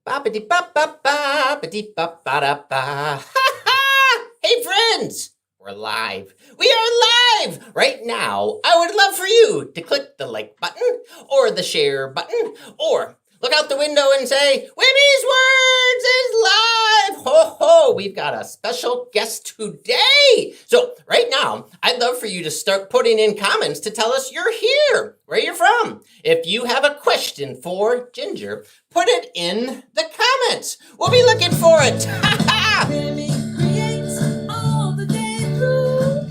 Ba-ba-dee-ba-ba-ba-ba-dee-ba-ba-da-ba. Ha ha! Hey friends! We're live. We are live! Right now, I would love for you to click the like button, or the share button, or look out the window and say, Wimee's Words is live! Ho ho! We've got a special guest today! So, right now, I'd love for you to start putting in comments to tell us you're here, where you're from. If you have a question for Ginger, put it in the comments. We'll be looking for it. Ha ha! Creates all the day through,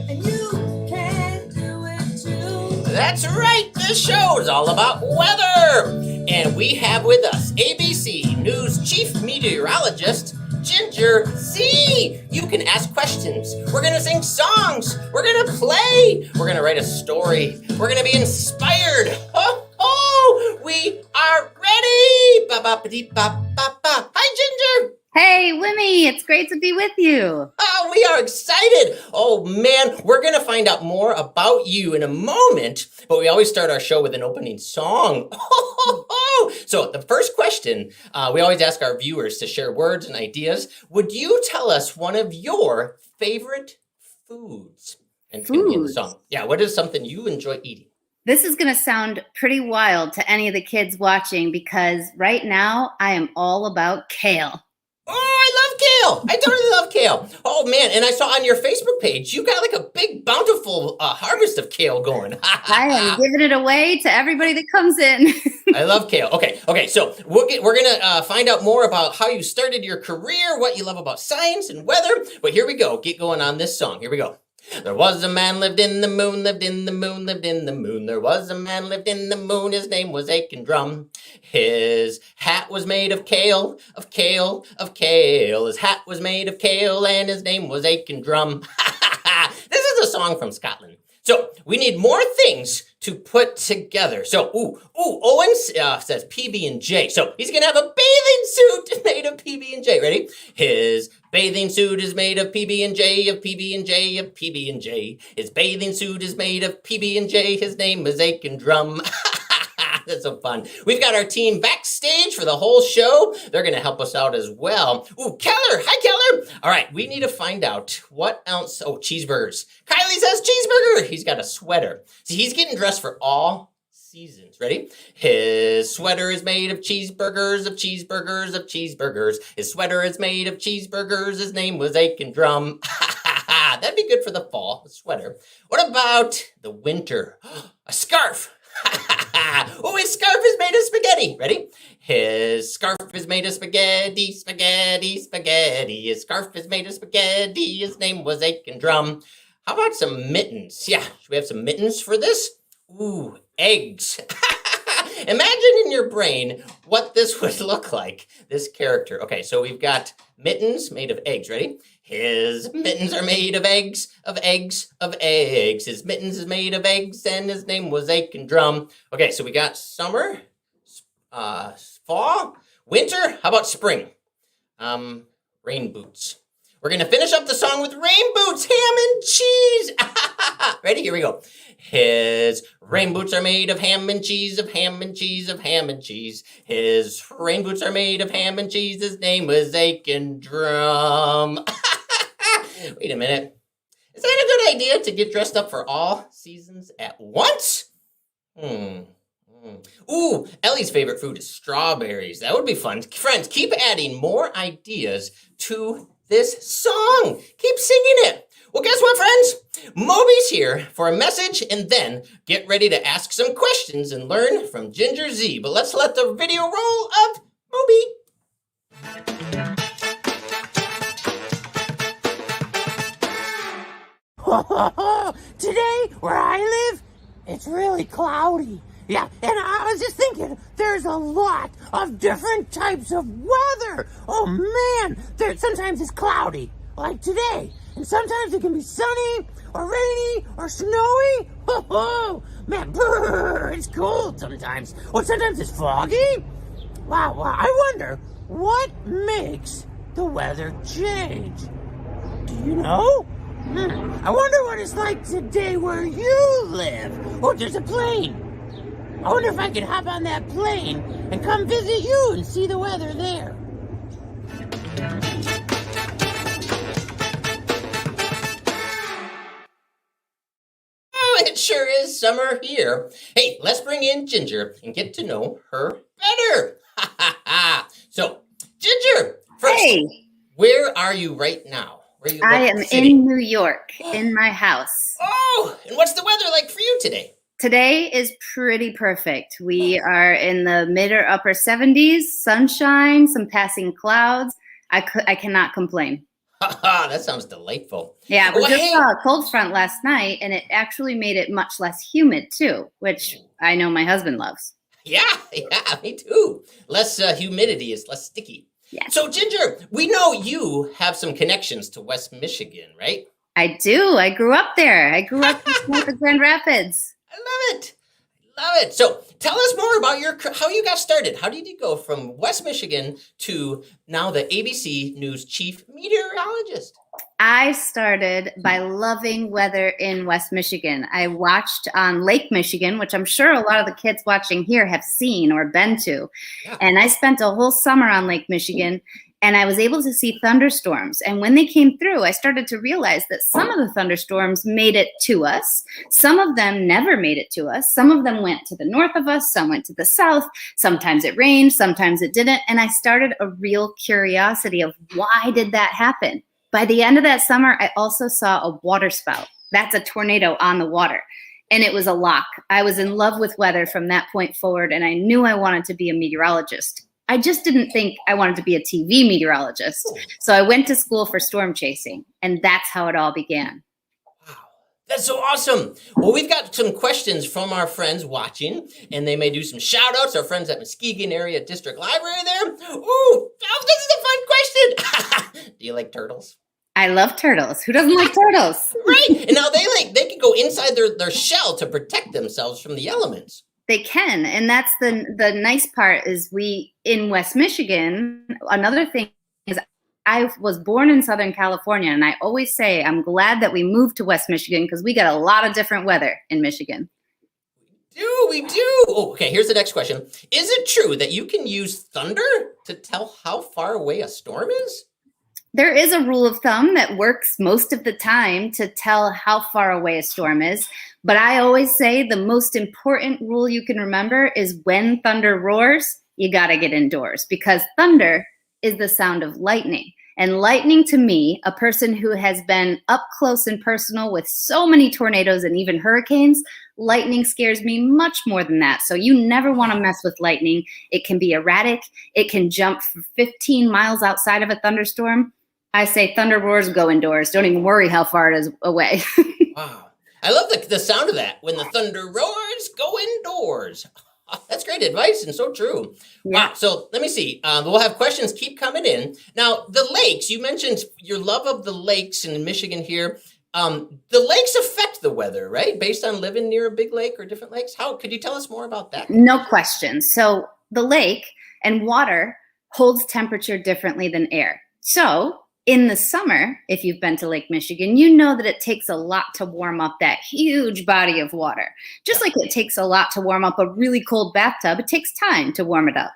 and you can do it too. That's right, this show is all about weather. And we have with us ABC News Chief Meteorologist, Ginger Z. You can ask questions. We're going to sing songs. We're going to play. We're going to write a story. We're going to be inspired. Ho, ho! We are ready. Ba-ba-ba-dee-ba-ba-ba. Hi, Ginger. Hey, Wimee, it's great to be with you. Oh, we are excited. Oh, man, we're going to find out more about you in a moment, but we always start our show with an opening song. So the first question, we always ask our viewers to share words and ideas. Would you tell us one of your favorite foods? And it's going to be in the song. Yeah, what is something you enjoy eating? This is going to sound pretty wild to any of the kids watching because right now I am all about kale. Oh, I love kale. I totally love kale. Oh, man. And I saw on your Facebook page, you got like a big, bountiful harvest of kale going. I am giving it away to everybody that comes in. I love kale. Okay. So we're going to find out more about how you started your career, what you love about science and weather. But here we go. Get going on this song. Here we go. There was a man lived in the moon, lived in the moon, lived in the moon. There was a man lived in the moon, his name was Aiken Drum. His hat was made of kale, of kale, of kale. His hat was made of kale and his name was Aiken Drum. This is a song from Scotland. So we need more things to put together. So, Owen says PB&J. So he's going to have a bathing suit made of PB&J. Ready? His bathing suit is made of PB&J, of PB&J, of PB&J. His bathing suit is made of PB&J. His name is Aiken Drum. That's so fun. We've got our team backstage for the whole show. They're going to help us out as well. Ooh, Keller. Hi, Keller. All right, we need to find out what else. Oh, cheeseburgers. Kylie says cheeseburger. He's got a sweater. See, he's getting dressed for all seasons. Ready? His sweater is made of cheeseburgers, of cheeseburgers, of cheeseburgers. His sweater is made of cheeseburgers. His name was Aiken Drum. That'd be good for the fall, a sweater. What about the winter? A scarf. Oh, his scarf is made of spaghetti. Ready? His scarf is made of spaghetti, spaghetti, spaghetti. His scarf is made of spaghetti. His name was Aiken Drum. How about some mittens? Yeah, should we have some mittens for this? Ooh, eggs. Imagine in your brain what this would look like, this character. Okay, so we've got mittens made of eggs. Ready? His mittens are made of eggs, of eggs, of eggs. His mittens is made of eggs, and his name was Aiken Drum. Okay, so we got summer, fall, winter. How about spring? Rain boots. We're going to finish up the song with rain boots, ham and cheese. Ready? Here we go. His rain boots are made of ham and cheese, of ham and cheese, of ham and cheese. His rain boots are made of ham and cheese. His name was Aiken Drum. Wait a minute. Is that a good idea to get dressed up for all seasons at once? Ooh, Ellie's favorite food is strawberries. That would be fun. Friends, keep adding more ideas to this song. Keep singing it. Well, guess what, friends? Moby's here for a message, and then get ready to ask some questions and learn from Ginger Z. But let's let the video roll of Moby. Today, where I live, it's really cloudy. Yeah, and I was just thinking, there's a lot of different types of weather. Oh man, sometimes it's cloudy, like today. And sometimes it can be sunny, or rainy, or snowy. Oh, man, brr, it's cold sometimes. Or sometimes it's foggy. Wow, I wonder, what makes the weather change? Do you know? I wonder what it's like today where you live. Oh, there's a plane. I wonder if I could hop on that plane and come visit you and see the weather there. Oh, it sure is summer here. Hey, let's bring in Ginger and get to know her better. Ha ha ha. So, Ginger, first, Hey, where are you right now? Where are you? I what am city? in New York, in my house. Oh, and what's the weather like for you today? Today is pretty perfect. We are in the mid or upper 70s, sunshine, some passing clouds. I cannot complain. Ha ha, that sounds delightful. Yeah, we Well, just hey. saw a cold front last night, and it actually made it much less humid too, which I know my husband loves. Yeah, me too. Less humidity is less sticky. Yes. So, Ginger, we know you have some connections to West Michigan, right? I do. I grew up there. I grew up in the Grand Rapids. I love it. Love it. So, tell us more about how you got started. How did you go from West Michigan to now the ABC News Chief Meteorologist? I started by loving weather in West Michigan. I watched on Lake Michigan, which I'm sure a lot of the kids watching here have seen or been to. Yeah. And I spent a whole summer on Lake Michigan, and I was able to see thunderstorms. And when they came through, I started to realize that some of the thunderstorms made it to us. Some of them never made it to us. Some of them went to the north of us. Some went to the south. Sometimes it rained. Sometimes it didn't. And I started a real curiosity of why did that happen? By the end of that summer, I also saw a water spout. That's a tornado on the water. And it was a lock. I was in love with weather from that point forward, and I knew I wanted to be a meteorologist. I just didn't think I wanted to be a TV meteorologist. So I went to school for storm chasing, and that's how it all began. Wow, that's so awesome. Well, we've got some questions from our friends watching, and they may do some shout outs. Our friends at Muskegon Area District Library there. Ooh, this is a fun question. Do you like turtles? I love turtles. Who doesn't like turtles? Right. And now they can go inside their shell to protect themselves from the elements. They can, and that's the nice part is we in West Michigan. Another thing is I was born in Southern California, and I always say I'm glad that we moved to West Michigan because we got a lot of different weather in Michigan. We do. Oh, okay, here's the next question. Is it true that you can use thunder to tell how far away a storm is? There is a rule of thumb that works most of the time to tell how far away a storm is. But I always say the most important rule you can remember is when thunder roars, you got to get indoors because thunder is the sound of lightning. And lightning to me, a person who has been up close and personal with so many tornadoes and even hurricanes, lightning scares me much more than that. So you never want to mess with lightning. It can be erratic. It can jump for 15 miles outside of a thunderstorm. I say thunder roars, go indoors. Don't even worry how far it is away. Wow. I love the sound of that. When the thunder roars, go indoors. That's great advice and so true. Yeah. Wow. So let me see. We'll have questions keep coming in. Now, the lakes, you mentioned your love of the lakes in Michigan here. The lakes affect the weather, right? Based on living near a big lake or different lakes. How could you tell us more about that? No question. So the lake and water holds temperature differently than air. So in the summer, if you've been to Lake Michigan, you know that it takes a lot to warm up that huge body of water. Just like it takes a lot to warm up a really cold bathtub, it takes time to warm it up.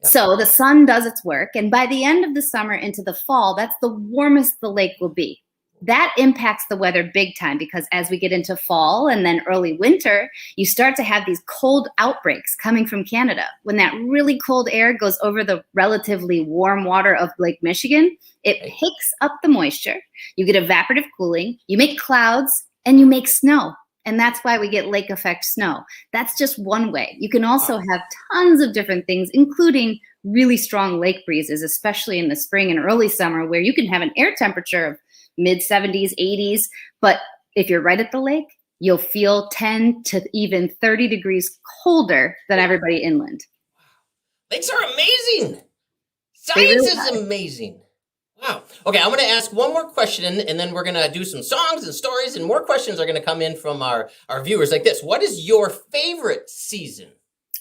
Yeah. So the sun does its work, and by the end of the summer into the fall, that's the warmest the lake will be. That impacts the weather big time because as we get into fall and then early winter, you start to have these cold outbreaks coming from Canada. When that really cold air goes over the relatively warm water of Lake Michigan, it picks up the moisture. You get evaporative cooling, you make clouds, and you make snow. And that's why we get lake effect snow. That's just one way. You can also have tons of different things, including really strong lake breezes, especially in the spring and early summer, where you can have an air temperature of mid 70s, 80s. But if you're right at the lake, you'll feel 10 to even 30 degrees colder than everybody inland. Lakes are amazing. They Science really is are. amazing. Wow. Okay, I'm going to ask one more question, and then we're going to do some songs and stories, and more questions are going to come in from our viewers like this. What is your favorite season?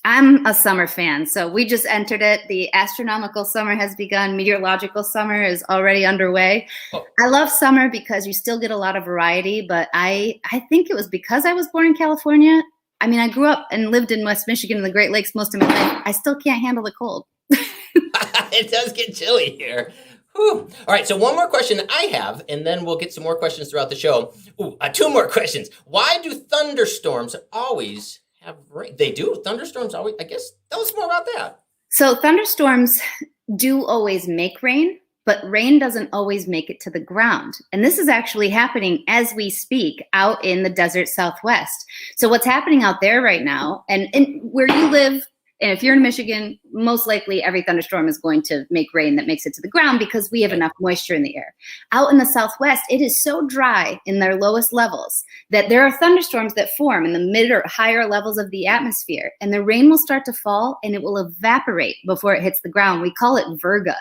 I'm a summer fan, so we just entered it. The astronomical summer has begun. Meteorological summer is already underway. Oh. I love summer because you still get a lot of variety, but I think it was because I was born in California. I mean, I grew up and lived in West Michigan and the Great Lakes most of my life. I still can't handle the cold. It does get chilly here. Whew. All right, so one more question I have, and then we'll get some more questions throughout the show. Ooh, two more questions. Why do thunderstorms always have rain? They do. Thunderstorms always, I guess. Tell us more about that. So thunderstorms do always make rain, but rain doesn't always make it to the ground. And this is actually happening as we speak out in the desert Southwest. So what's happening out there right now, and where you live, and if you're in Michigan, most likely every thunderstorm is going to make rain that makes it to the ground because we have enough moisture in the air. Out in the Southwest, it is so dry in their lowest levels that there are thunderstorms that form in the mid or higher levels of the atmosphere, and the rain will start to fall and it will evaporate before it hits the ground. We call it virga.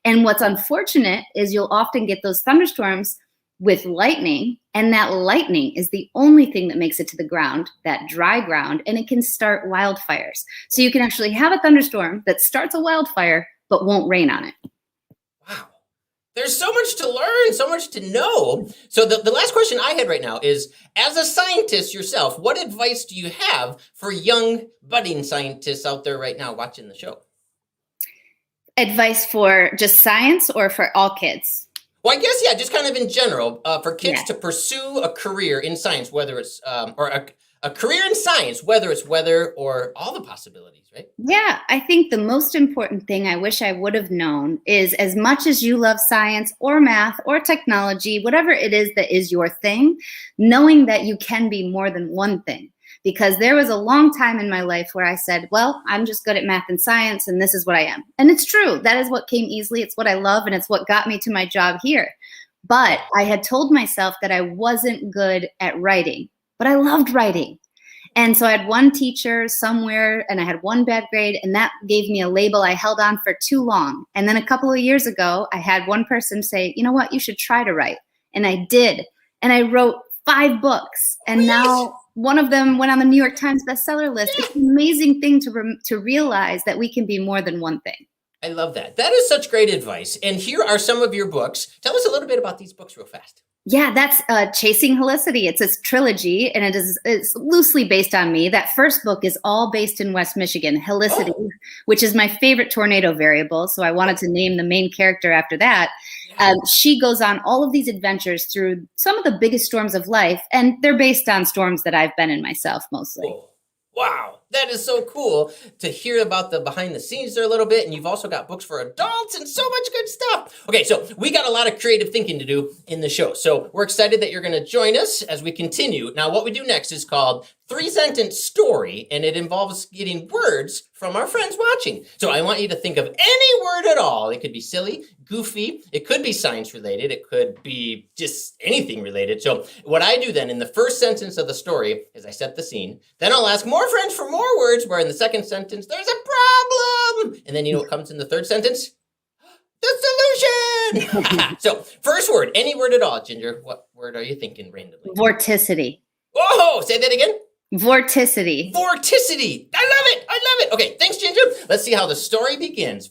And what's unfortunate is you'll often get those thunderstorms with lightning, and that lightning is the only thing that makes it to the ground, that dry ground, and it can start wildfires. So you can actually have a thunderstorm that starts a wildfire but won't rain on it. Wow. There's so much to learn, so much to know. So the last question I had right now is, as a scientist yourself, what advice do you have for young budding scientists out there right now watching the show? Advice for just science or for all kids? Well, I guess, yeah, just kind of in general, for kids to pursue a career in science, whether it's, or a career in science, whether it's weather or all the possibilities, right? Yeah, I think the most important thing I wish I would have known is, as much as you love science or math or technology, whatever it is that is your thing, knowing that you can be more than one thing. Because there was a long time in my life where I said, well, I'm just good at math and science, and this is what I am. And it's true. That is what came easily. It's what I love, and it's what got me to my job here. But I had told myself that I wasn't good at writing, but I loved writing. And so I had one teacher somewhere, and I had one bad grade, and that gave me a label I held on for too long. And then a couple of years ago, I had one person say, you know what, you should try to write. And I did. And I wrote 5 books, and now one of them went on the New York Times bestseller list. It's an amazing thing to realize that we can be more than one thing. I love that. That is such great advice. And here are some of your books. Tell us a little bit about these books real fast. Yeah, that's Chasing Helicity. It's a trilogy, and it's loosely based on me. That first book is all based in West Michigan, Helicity, which is my favorite tornado variable. So I wanted to name the main character after that. She goes on all of these adventures through some of the biggest storms of life, and they're based on storms that I've been in myself mostly. Whoa. Wow, that is so cool to hear about the behind the scenes there a little bit. And you've also got books for adults and so much good stuff. Okay, so we got a lot of creative thinking to do in the show. So we're excited that you're going to join us as we continue. Now, what we do next is called 3-Sentence Story, and it involves getting words from our friends watching. So I want you to think of any word at all. It could be silly, goofy, it could be science related, it could be just anything related. So what I do then in the first sentence of the story is I set the scene. Then I'll ask more friends for more words, where in the second sentence, there's a problem. And then you know what comes in the third sentence? The solution. So first word, any word at all. Ginger, what word are you thinking randomly? Vorticity. Whoa, say that again. Vorticity. Vorticity. I love it. I love it. Okay, thanks, Ginger. Let's see how the story begins.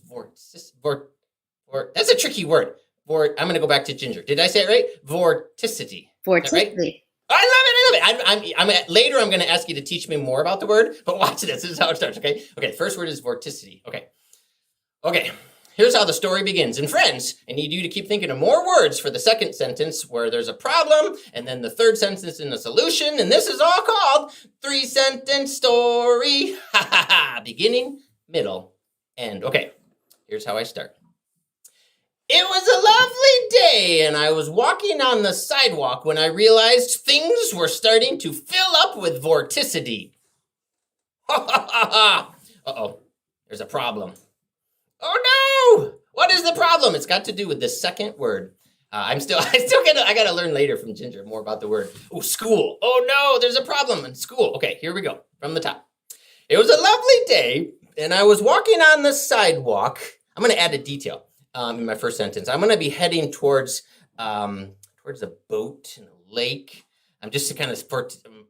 That's a tricky word. I'm going to go back to Ginger. Did I say it right? Vorticity. Vorticity. Right? I love it. Later, I'm going to ask you to teach me more about the word, but watch this. This is how it starts, okay? Okay, the first word is vorticity. Okay. Here's how the story begins. And friends, I need you to keep thinking of more words for the second sentence where there's a problem, and then the third sentence in the solution, and this is all called 3-Sentence Story. Beginning, middle, end. Okay, here's how I start. It was a lovely day, and I was walking on the sidewalk when I realized things were starting to fill up with vorticity. Uh-oh, there's a problem. Oh no! What is the problem? It's got to do with the second word. I gotta learn later from Ginger more about the word. Oh, school. Oh no, there's a problem in school. Okay, here we go from the top. It was a lovely day, and I was walking on the sidewalk. I'm gonna add a detail in my first sentence. I'm gonna be heading towards a boat and a lake. I'm just kind of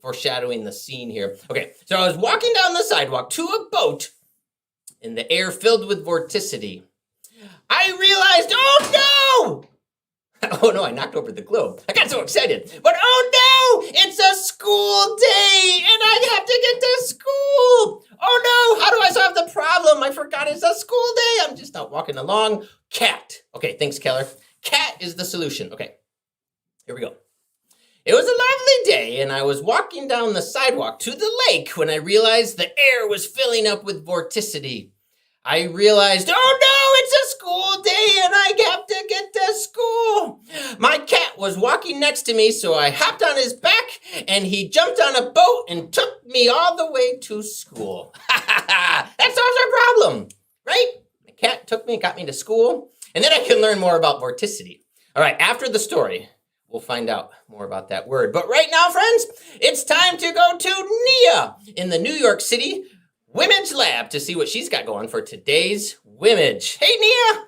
foreshadowing the scene here. Okay, so I was walking down the sidewalk to a boat in the air filled with vorticity. I realized, oh no, I knocked over the globe. I got so excited. But oh no, it's a school day and I have to get to school. Oh no, how do I solve the problem? I forgot it's a school day. I'm just out walking along. Cat. Okay, thanks, Keller. Cat is the solution. Okay, here we go. It was a lovely day, and I was walking down the sidewalk to the lake when I realized the air was filling up with vorticity. I realized, oh no, it's a school day, and I have to get to school. My cat was walking next to me, so I hopped on his back, and he jumped on a boat and took me all the way to school. That solves our problem, right? The cat took me, got me to school, and then I can learn more about vorticity. All right, after the story, we'll find out more about that word. But right now, friends, it's time to go to Nia in the New York City Wimage Lab to see what she's got going for today's Wimage. Hey, Nia.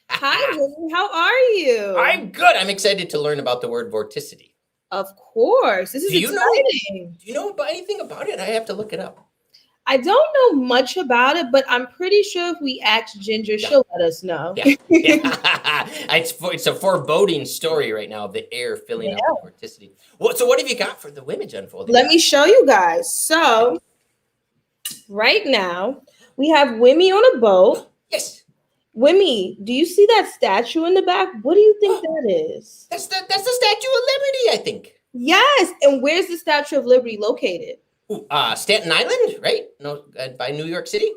Hi, Wimee. How are you? I'm good. I'm excited to learn about the word vorticity. Of course. This is exciting. Do you know anything about it? I have to look it up. I don't know much about it, but I'm pretty sure if we ask Ginger, she'll let us know. Yeah. It's a foreboding story right now of the air filling up with vorticity. So what have you got for the Wimage unfolding? Let me show you guys. So right now we have Wimee on a boat. Yes. Wimee, do you see that statue in the back? What do you think that is? That's the Statue of Liberty, I think. Yes. And where's the Statue of Liberty located? Staten Island, right? No, by New York City.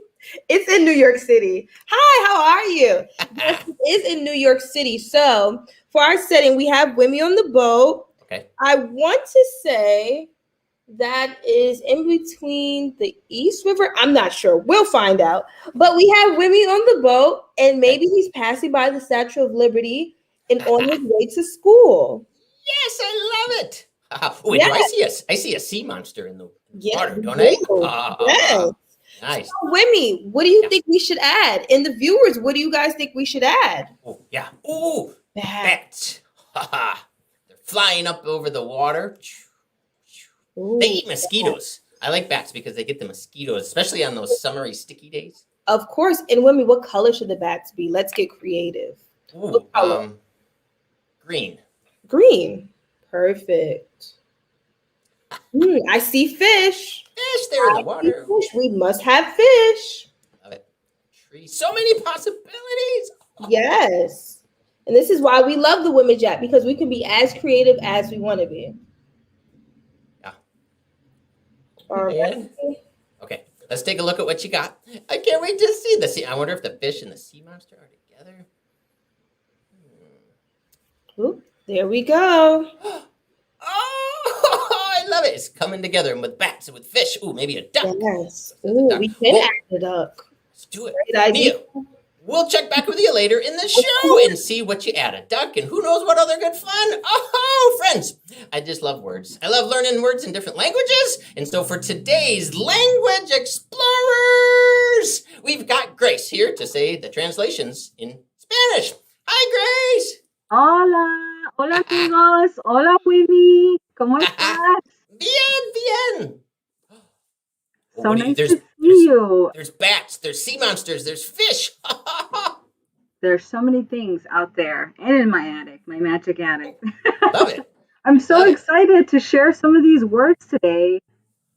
It's in New York City. Hi, how are you? Yes, it is in New York City. So for our setting, we have Wimee on the boat. Okay. I want to say that is in between the East River. I'm not sure. We'll find out. But we have Wimee on the boat, and maybe he's passing by the Statue of Liberty and on his way to school. Yes, I love it. Wait, Yes. I see a sea monster in the Yes, water, don't you I? do. Yes. Nice. So, Wimee, what do you think we should add? And the viewers, what do you guys think we should add? Oh, yeah. Ooh, Bats. bats. They're flying up over the water. Ooh, They eat mosquitoes. I like bats because they get the mosquitoes, especially on those summery, sticky days. Of course. And Wimee, what color should the bats be? Let's get creative. Ooh, What color? green. Green. Perfect. I see fish. Fish, they're in the water. Fish. We must have fish. Love it. Trees. So many possibilities. Yes. And this is why we love the Wimage app, because we can be as creative as we want to be. Yeah. All right. And- Okay, let's take a look at what you got. I can't wait to see the sea. I wonder if the fish and the sea monster are together. Oop, there we go. Oh, I love it. It's coming together with bats and with fish. Ooh, maybe a duck. Yes. Ooh, we can add it up. Let's do it. Great idea. Nia, we'll check back with you later in the show and see what you add. A duck and who knows what other good fun. Oh, friends, I just love words. I love learning words in different languages. And so for today's Language Explorers, we've got Grace here to say the translations in Spanish. Hi, Grace. Hola amigos, hola Wimee, ¿cómo estás? Bien. So What do nice to there's, see you. there's bats, there's sea monsters, there's fish. There's so many things out there and in my attic, my magic attic. Love it. I'm so Love it. excited to share some of these words today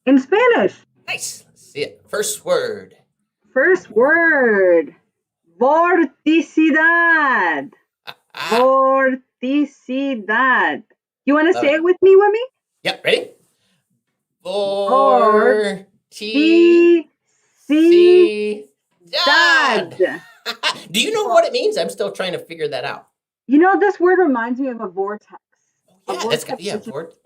in Spanish. Nice. Let's see it. First word. First word, vorticidad. Vorticidad. You want to Love say it. it with me, Wimee? Yep, ready? Vorticidad. Do you know what it means? I'm still trying to figure that out. You know, this word reminds me of a vortex. A Yeah, that's vortex yeah. is just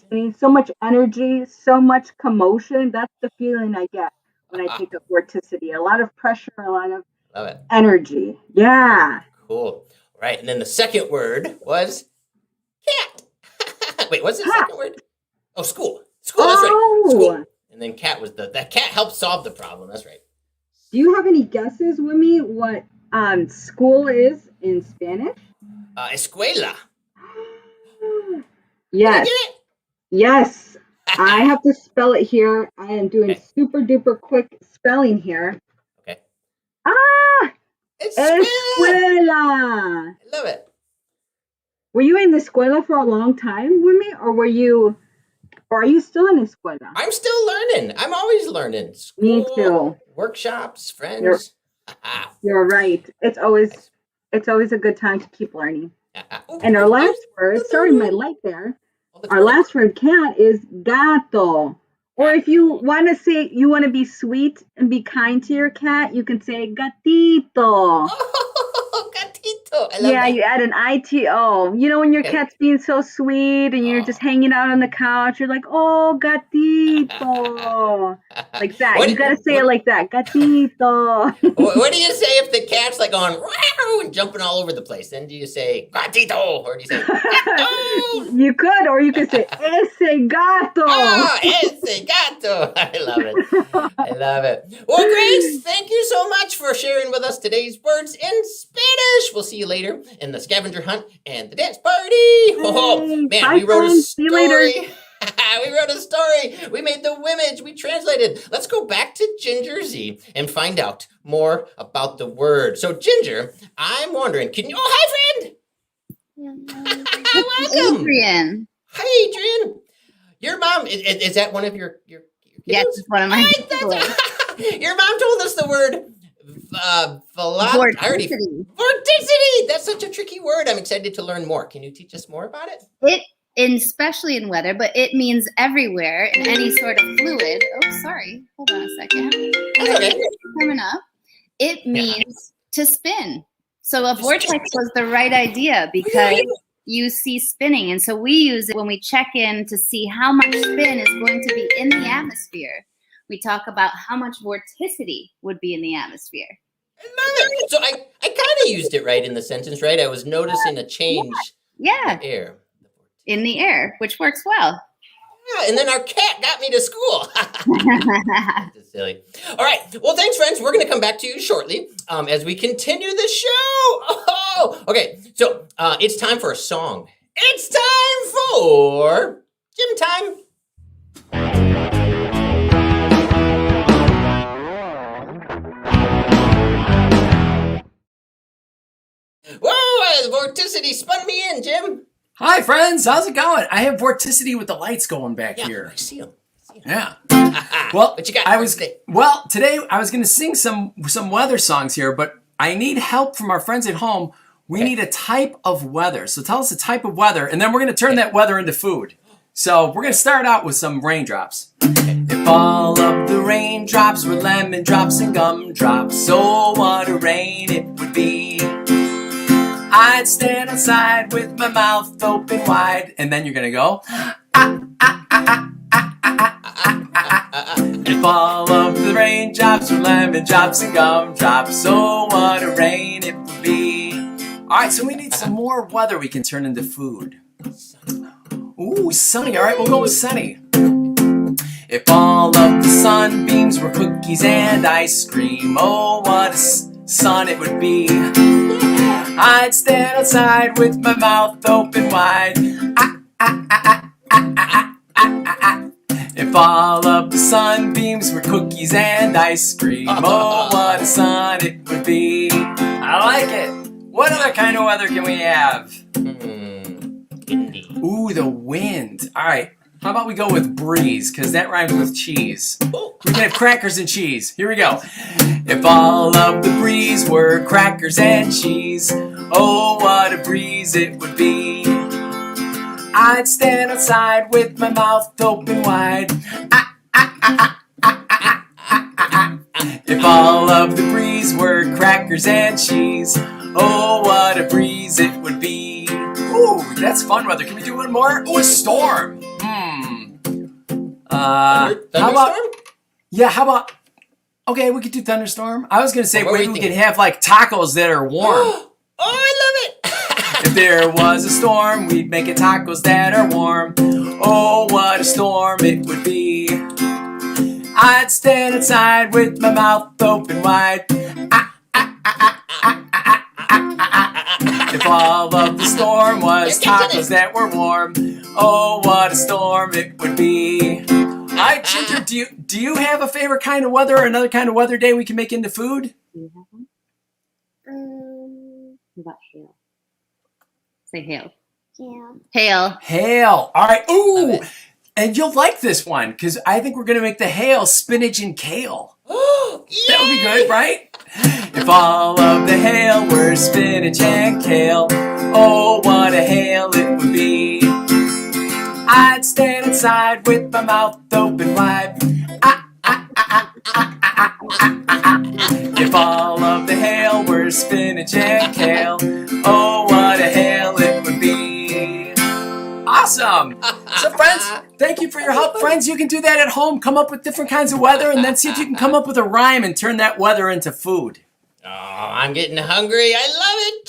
spinning. So much energy, so much commotion. That's the feeling I get when I think of vorticity. A lot of pressure, a lot of Love it. energy. Yeah. Cool. All right, and then the second word was cat. Wait, what's the Cat. second word? Oh, school. School. That's right. Oh. School. And then cat was that cat helped solve the problem. That's right. Do you have any guesses, Wimee, what school is in Spanish? Escuela. Yes. Did I get it? Yes. I have to spell it here. I am doing Okay. super duper quick spelling here. Okay. Ah! Escuela. Escuela. I love it. Were you in the escuela for a long time, Wimee, or Or are you still in escuela? I'm still learning. I'm always learning. Me School, too. workshops, You're friends. you're right. It's always a good time to keep learning. And our last word, sorry, my light there. Our last word, cat, is gato. Or if you want to say, you want to be sweet and be kind to your cat, you can say gatito. Oh, gatito. I love Yeah, that. you add an ITO. You know, when your Okay. cat's being so sweet and you're just hanging out on the couch, you're like, oh, gatito. Like that. What, You got to say it what, like that. Gatito. what do you say if the cat's like going wow and jumping all over the place? Then do you say gatito or do you say gato? You could, or you could say ese gato. Oh, ese gato. I love it. I love it. Well, Grace, thank you so much for sharing with us today's words in Spanish. We'll see you later in the scavenger hunt and the dance party. Oh, man, Bye, we wrote a friends. See you later. story. We wrote a story. We made the image. We translated. Let's go back to Ginger Z and find out more about the word. So, Ginger, I'm wondering, can you... Oh, hi, friend. Welcome. Adrian. Hi, Adrian. Your mom, is that one of your kiddos? Yes, it's one of my kids. Your mom told us the word Vorticity. vorticity. That's such a tricky word. I'm excited to learn more. Can you teach us more about it? Especially in weather, but it means everywhere in any sort of fluid. Oh, sorry. Hold on a second. That's okay. Coming up. It means to spin. So a vortex was the right idea because you see spinning. And so we use it when we check in to see how much spin is going to be in the atmosphere. We talk about how much vorticity would be in the atmosphere. I love it. So I kind of used it right in the sentence, right? I was noticing a change in the air. In the air, which works well. Yeah, and then our cat got me to school. That's silly. All right. Well, thanks, friends. We're going to come back to you shortly as we continue the show. Oh, okay. So it's time for a song. It's time for gym time. Whoa, the vorticity spun me in, Jim. Hi, friends. How's it going? I have vorticity with the lights going back here. I see them. Yeah. Well, what you got? Today I was going to sing some weather songs here, but I need help from our friends at home. We need a type of weather. So tell us a type of weather, and then we're going to turn that weather into food. So we're going to start out with some raindrops. If all of the raindrops were lemon drops and gumdrops, oh, what a rain it would be. I'd stand outside with my mouth open wide, and then you're going to go, If all of the raindrops were lemon drops and gumdrops, oh, what a rain it would be. All right, so we need some more weather we can turn into food. Ooh, sunny. All right, we'll go with sunny. If all of the sunbeams were cookies and ice cream, oh, what a sun it would be. I'd stand outside with my mouth open wide. If all of the sunbeams were cookies and ice cream, oh, what a sun it would be. I like it. What other kind of weather can we have? Ooh, the wind. All right. How about we go with breeze, because that rhymes with cheese. We can have crackers and cheese. Here we go. If all of the breeze were crackers and cheese, oh, what a breeze it would be. I'd stand outside with my mouth open wide. If all of the breeze were crackers and cheese, oh, what a breeze it would be. Ooh, that's fun weather. Can we do one more? Ooh, a storm. How about? Yeah, how about? Okay, we could do thunderstorm. I was gonna say maybe we could have like tacos that are warm. Oh, I love it. If there was a storm, we'd make it tacos that are warm. Oh, what a storm it would be. I'd stand outside with my mouth open wide. If all of the storm was tacos that were warm, oh, what a storm it would be. All right, Ginger, do you have a favorite kind of weather or another kind of weather day we can make into food? Do you have one? What about hail? Say hail. Hail. Hail. Hail. All right. Ooh, And you'll like this one because I think we're going to make the hail spinach and kale. That would be good, right? If all of the hail were spinach and kale, oh, what a hail it would be. I'd stand inside with my mouth open wide. If all of the hail were spinach and kale, oh, what a hail it would be. Awesome. So, friends, thank you for your help. Friends, you can do that at home. Come up with different kinds of weather and then see if you can come up with a rhyme and turn that weather into food. Oh, I'm getting hungry. I love it,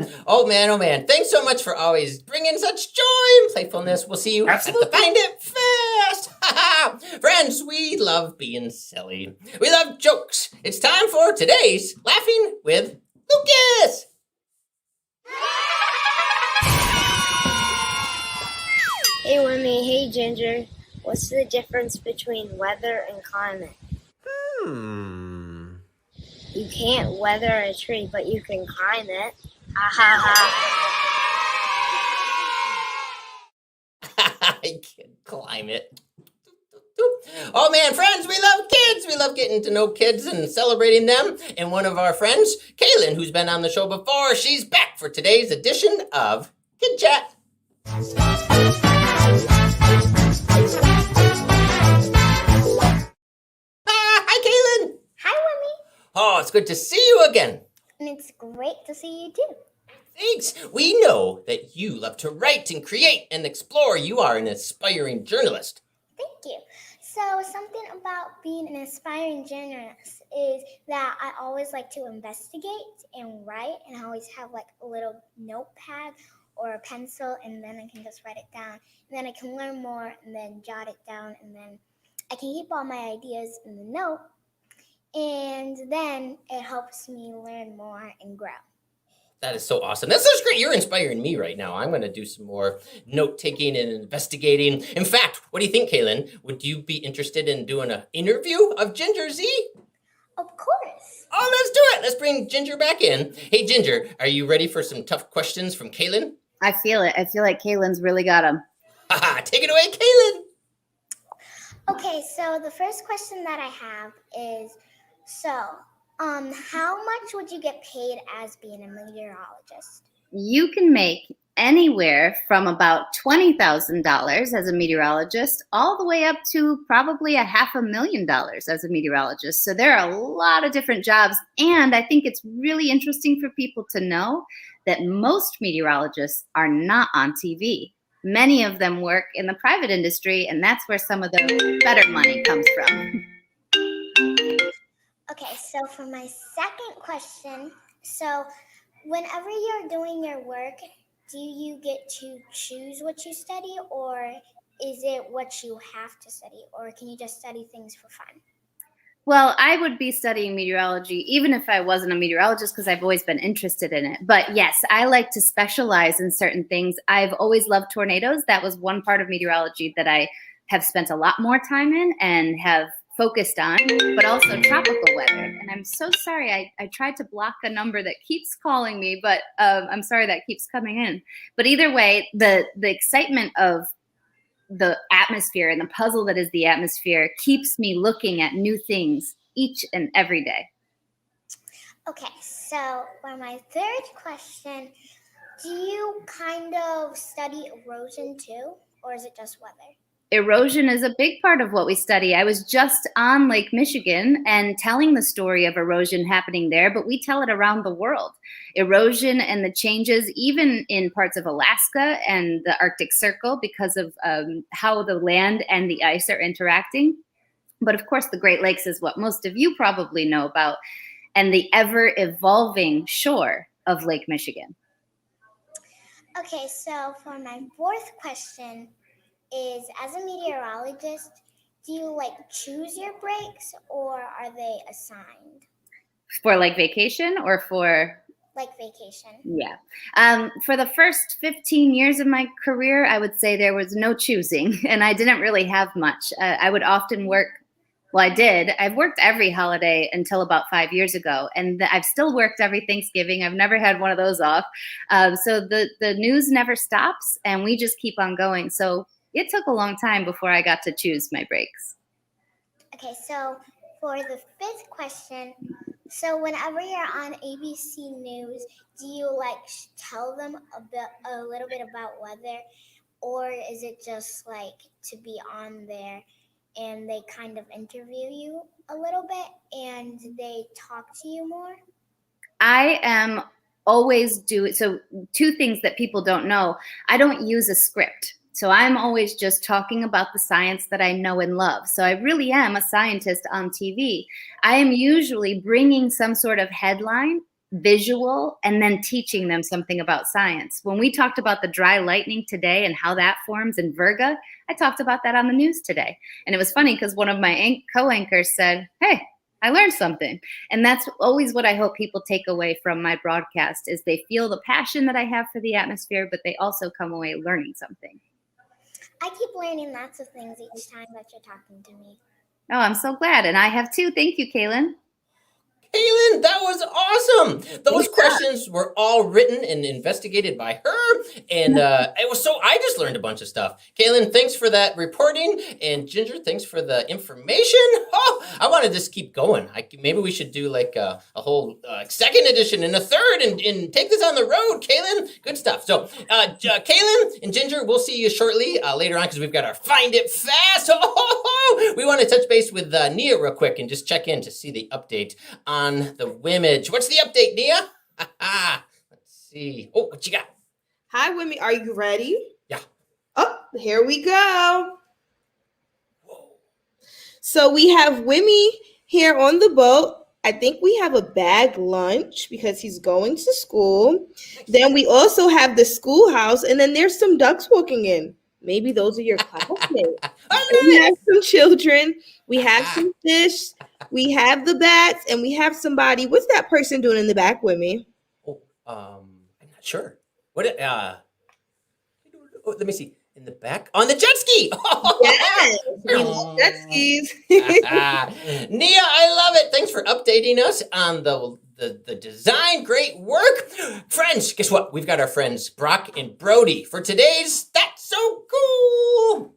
Jim. Oh, man. Thanks so much for always bringing such joy and playfulness. We'll see you Absolutely. at the Find It Fest. Friends, we love being silly. We love jokes. It's time for today's Laughing with Lucas. Hey Wimee, hey Ginger. What's the difference between weather and climate? You can't weather a tree, but you can climb it. Ha ha ha. I can climb it. Oh man, friends, we love kids. We love getting to know kids and celebrating them. And one of our friends, Kaylin, who's been on the show before, she's back for today's edition of Kid Chat. Hi, Kaylin. Hi Wimee. Oh, it's good to see you again. And it's great to see you too. Thanks. We know that you love to write and create and explore. You are an aspiring journalist. Thank you. So something about being an aspiring journalist is that I always like to investigate and write, and I always have like a little notepad or a pencil, and then I can just write it down. And then I can learn more and then jot it down, and then I can keep all my ideas in the note, and then it helps me learn more and grow. That is so awesome. That's so great. You're inspiring me right now. I'm going to do some more note-taking and investigating. In fact, what do you think, Kaylin? Would you be interested in doing an interview of Ginger Z? Of course. Oh, let's do it. Let's bring Ginger back in. Hey, Ginger, are you ready for some tough questions from Kaylin? I feel it. I feel like Kaylin's really got him. Haha, take it away, Kaylin. Okay, so the first question that I have is, how much would you get paid as being a meteorologist? You can make anywhere from about $20,000 as a meteorologist all the way up to probably $500,000 as a meteorologist. So there are a lot of different jobs. And I think it's really interesting for people to know that most meteorologists are not on TV. Many of them work in the private industry, and that's where some of the better money comes from. Okay, so for my second question, so whenever you're doing your work, do you get to choose what you study, or is it what you have to study, or can you just study things for fun? Well, I would be studying meteorology even if I wasn't a meteorologist because I've always been interested in it. But yes, I like to specialize in certain things. I've always loved tornadoes. That was one part of meteorology that I have spent a lot more time in and have focused on, but also tropical weather. And I'm so sorry, I tried to block a number that keeps calling me, but I'm sorry that keeps coming in. But either way, the excitement of the atmosphere and the puzzle that is the atmosphere keeps me looking at new things each and every day. Okay, so for my third question, do you kind of study erosion too, or is it just weather? Erosion is a big part of what we study. I was just on Lake Michigan and telling the story of erosion happening there, but we tell it around the world. Erosion and the changes, even in parts of Alaska and the Arctic Circle, because of how the land and the ice are interacting. But of course, the Great Lakes is what most of you probably know about, and the ever-evolving shore of Lake Michigan. Okay, so for my fourth question is, as a meteorologist, do you like choose your breaks or are they assigned? For like vacation or for? Like vacation. Yeah. For the first 15 years of my career, I would say there was no choosing and I didn't really have much. I would often work. Well, I did. I've worked every holiday until about 5 years ago, and I've still worked every Thanksgiving. I've never had one of those off. So the news never stops, and we just keep on going. So it took a long time before I got to choose my breaks. Okay, so for the fifth question, so whenever you're on ABC News, do you like tell them a little bit about weather, or is it just like to be on there and they kind of interview you a little bit and they talk to you more? I am always doing, so two things that people don't know. I don't use a script. So I'm always just talking about the science that I know and love. So I really am a scientist on TV. I am usually bringing some sort of headline, visual, and then teaching them something about science. When we talked about the dry lightning today and how that forms in Virga, I talked about that on the news today. And it was funny because one of my co-anchors said, hey, I learned something. And that's always what I hope people take away from my broadcast is they feel the passion that I have for the atmosphere, but they also come away learning something. I keep learning lots of things each time that you're talking to me. Oh, I'm so glad. And I have too. Thank you, Kaylin. Kaylin, that was awesome. Those questions were all written and investigated by her. And it was so, I just learned a bunch of stuff. Kaylin, thanks for that reporting. And Ginger, thanks for the information. Oh, I want to just keep going. Maybe we should do like a whole second edition and a third and take this on the road. Kaylin, good stuff. So Kaylin and Ginger, we'll see you shortly later on because we've got our Find It Fast. We want to touch base with Nia real quick and just check in to see the update on the Wimage. What's the update, Nia? Let's see. Oh, what you got? Hi, Wimee. Are you ready? Yeah. Oh, here we go. Whoa. So we have Wimee here on the boat. I think we have a bag lunch because he's going to school. Then we also have the schoolhouse, and then there's some ducks walking in. Maybe those are your classmates. We have some children. We have some fish. We have the bats, and we have somebody. What's that person doing in the back with me? Oh, I'm not sure. What? Let me see. In the back on the jet ski. Yes, we love jet skis. Nia, I love it. Thanks for updating us on the design. Great work, friends. Guess what? We've got our friends Brock and Brody for today's That's So Cool.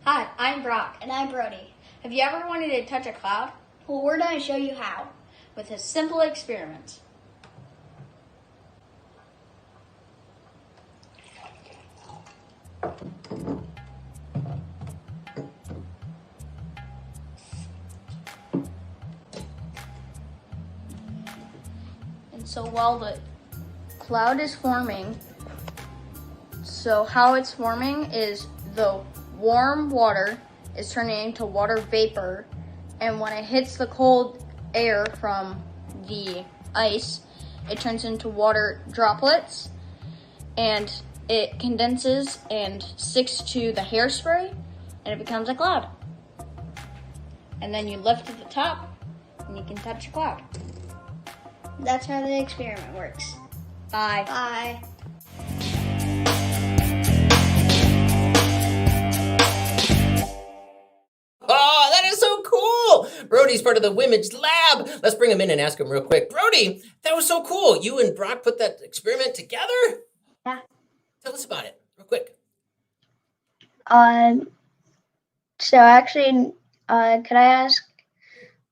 Hi, I'm Brock. And I'm Brody. Have you ever wanted to touch a cloud? Well, we're going to show you how. With a simple experiment. And so while the cloud is forming, so how it's forming is the warm water is turning into water vapor, and when it hits the cold air from the ice, it turns into water droplets, and it condenses and sticks to the hairspray, and it becomes a cloud. And then you lift at the top, and you can touch a cloud. That's how the experiment works. Bye. Bye. Oh, that is so cool. Brody's part of the Wimage Lab. Let's bring him in and ask him real quick. Brody, that was so cool. You and Brock put that experiment together? Yeah. Tell us about it real quick. So actually, could I ask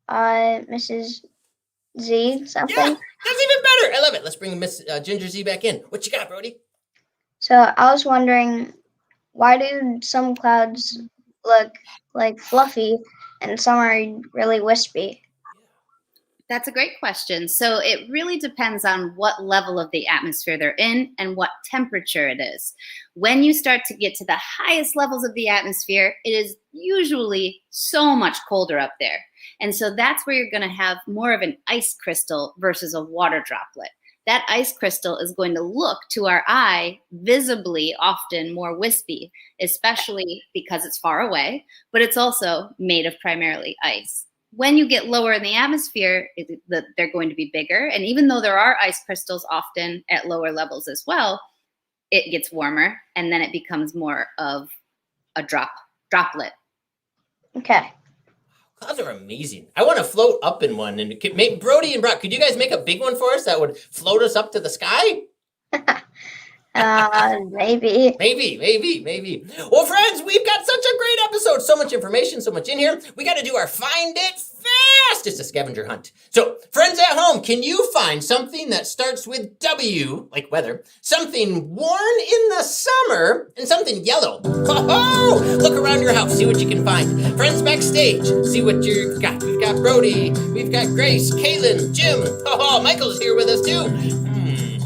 Mrs. Z something? Yeah, that's even better. I love it. Let's bring Miss Ginger Z back in. What you got, Brody? So I was wondering, why do some clouds look like fluffy and some are really wispy? That's a great question. So it really depends on what level of the atmosphere they're in and what temperature it is. When you start to get to the highest levels of the atmosphere, it is usually so much colder up there. And so that's where you're going to have more of an ice crystal versus a water droplet. That ice crystal is going to look to our eye visibly often more wispy, especially because it's far away, but it's also made of primarily ice. When you get lower in the atmosphere, they're going to be bigger. And even though there are ice crystals often at lower levels as well, it gets warmer and then it becomes more of a droplet. Okay. Clouds are amazing. I want to float up in one. And Brody and Brock, could you guys make a big one for us that would float us up to the sky? Maybe. Maybe. Well, friends, we've got such a great episode. So much information, so much in here. We got to do our Find It Fast. It's a scavenger hunt. So, friends at home, can you find something that starts with W, like weather, something worn in the summer, and something yellow? Ho-ho! Look around your house, see what you can find. Friends backstage, see what you've got. We've got Brody, we've got Grace, Kaylin, Jim. Ho-ho, Michael's here with us too.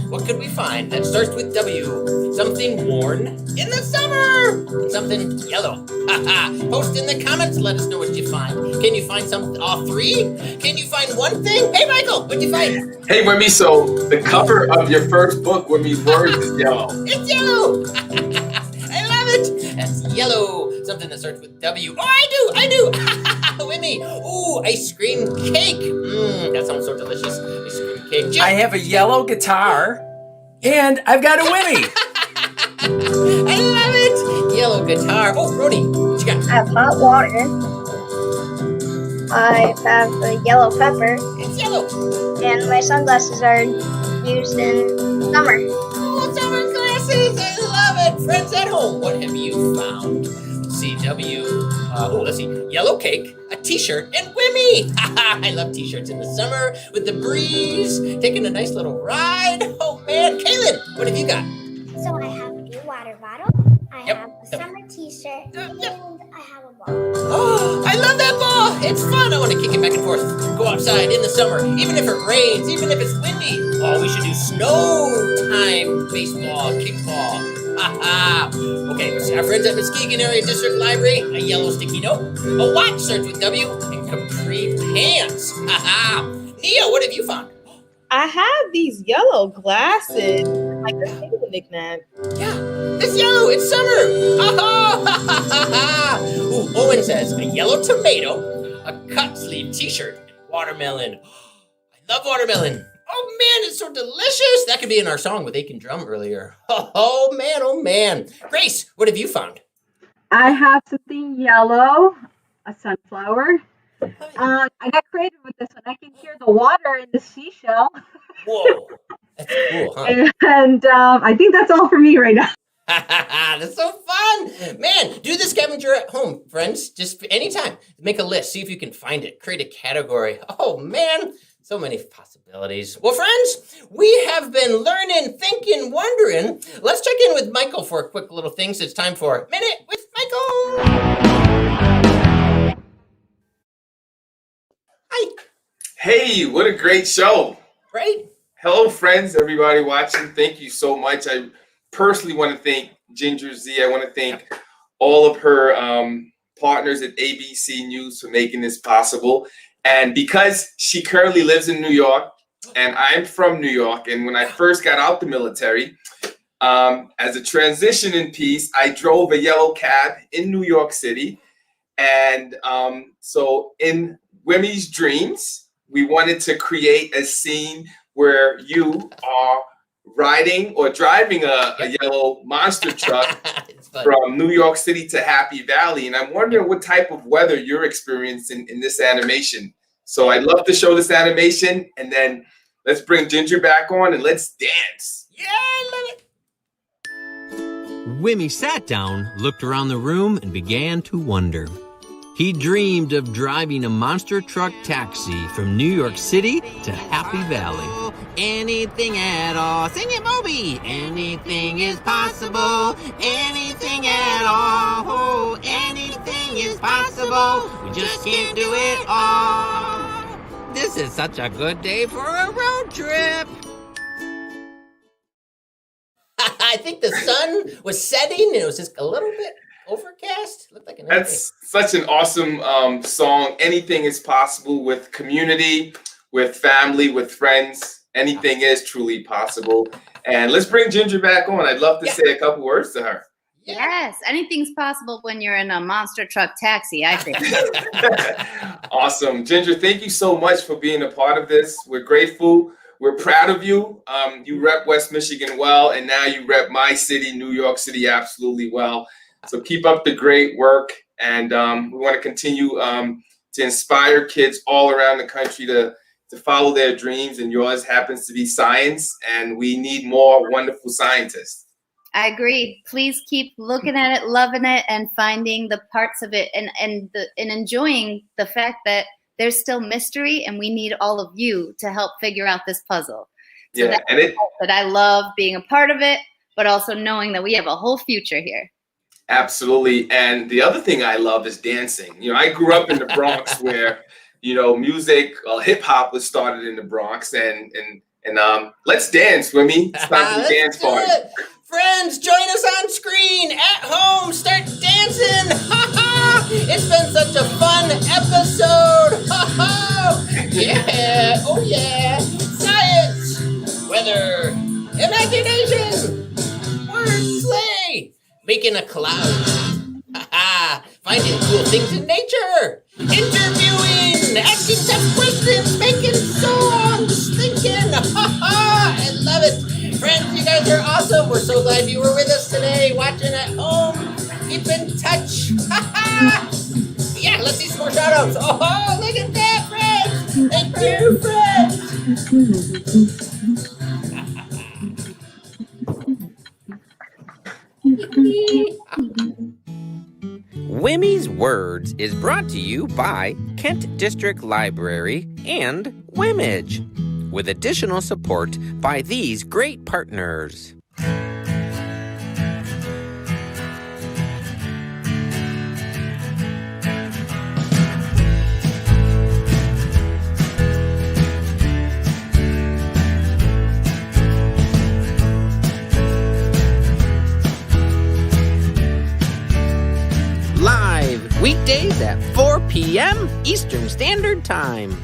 What could we find that starts with W? Something worn in the summer! And something yellow. Post in the comments, let us know what you find. Can you find all three? Can you find one thing? Hey, Michael, what'd you find? Hey, Wimee, so the cover of your first book, Wimee's Words, is yellow. It's yellow! I love it! That's yellow. Something that starts with W. Oh, I do! Wimee! Ooh, ice cream cake. That sounds so delicious. Ice cream cake. Jim. I have a yellow guitar, and I've got a Wimee. I love it! Yellow guitar. Oh, Brody, what you got? I have hot water. I have a yellow pepper. It's yellow. And my sunglasses are used in summer. Oh, summer glasses! I love it! Friends at home, what have you found? Let's see. Yellow cake, a t-shirt, and Wimee! I love t-shirts in the summer with the breeze, taking a nice little ride. Oh, man. Kaylin, what have you got? So I have a water bottle, I have a summer t-shirt, and I have a ball. Oh, I love that ball. It's fun. I want to kick it back and forth. Go outside in the summer, even if it rains, even if it's windy. Oh, we should do snow time baseball, kickball. Okay, let's see. Our friends at Muskegon Area District Library, a yellow sticky note, a watch starts with W, and capri pants. Nia, what have you found? I have these yellow glasses, like a favorite knickknack. Yeah, it's yellow. It's summer. Ooh, Owen says a yellow tomato, a cut sleeve t-shirt, and watermelon. I love watermelon. Oh man, it's so delicious. That could be in our song with Aiken Drum earlier. Oh man. Grace, what have you found? I have something yellow, a sunflower. I got creative with this one. I can hear the water in the seashell. Whoa, that's cool, huh? And I think that's all for me right now. That's so fun. Man, do the scavenger at home, friends. Just anytime. Make a list. See if you can find it. Create a category. Oh, man. So many possibilities. Well, friends, we have been learning, thinking, wondering. Let's check in with Michael for a quick little thing. So it's time for Minute with Michael. Hi. Hey, what a great show. Right? Hello, friends, everybody watching. Thank you so much. I personally want to thank Ginger Z. I want to thank all of her partners at ABC News for making this possible. And because she currently lives in New York, and I'm from New York, and when I first got out the military, as a transition in peace, I drove a yellow cab in New York City. And so in Wimee's Dreams, we wanted to create a scene where you are riding or driving a yellow monster truck from New York City to Happy Valley. And I'm wondering what type of weather you're experiencing in this animation. So I'd love to show this animation, and then let's bring Ginger back on and let's dance. Yeah, I love it. Wimee sat down, looked around the room, and began to wonder. He dreamed of driving a monster truck taxi from New York City to Happy Valley. Anything at all. Sing it, Moby. Anything is possible. Anything at all. Oh, anything is possible. We just can't do it all. This is such a good day for a road trip. I think the sun was setting and it was just a little bit overcast. Looked like a nice That's such an awesome song. Anything is possible with community, with family, with friends. Anything is truly possible. And let's bring Ginger back on. I'd love to say a couple words to her. Yes, anything's possible when you're in a monster truck taxi, I think. Awesome. Ginger, thank you so much for being a part of this. We're grateful. We're proud of you. You rep West Michigan well, and now you rep my city, New York City, absolutely well. So keep up the great work, and we want to continue to to inspire kids all around the country to follow their dreams, and yours happens to be science, and we need more wonderful scientists. I agree. Please keep looking at it, loving it, and finding the parts of it and enjoying the fact that there's still mystery, and we need all of you to help figure out this puzzle. So Yeah, that I love being a part of it, but also knowing that we have a whole future here. Absolutely. And the other thing I love is dancing. You know, I grew up in the Bronx where, you know, music, hip hop was started in the Bronx, and let's dance, Wimee. It's time for the dance party. Friends, join us on screen, at home, start dancing. Ha ha! It's been such a fun episode. Ha ha! Yeah, oh yeah. Science, weather, imagination, wordplay, making a cloud. Ha ha! Finding cool things in nature, interviewing, asking tough questions, making songs, thinking. Ha ha! I love it. Friends, you guys are awesome. We're so glad you were with us today, watching at home. Keep in touch. Yeah, let's see some more shout outs. Oh, look at that, friends. Thank you, friends. Wimee's Words is brought to you by Kent District Library and Wimage, with additional support by these great partners. Live weekdays at 4 p.m. Eastern Standard Time.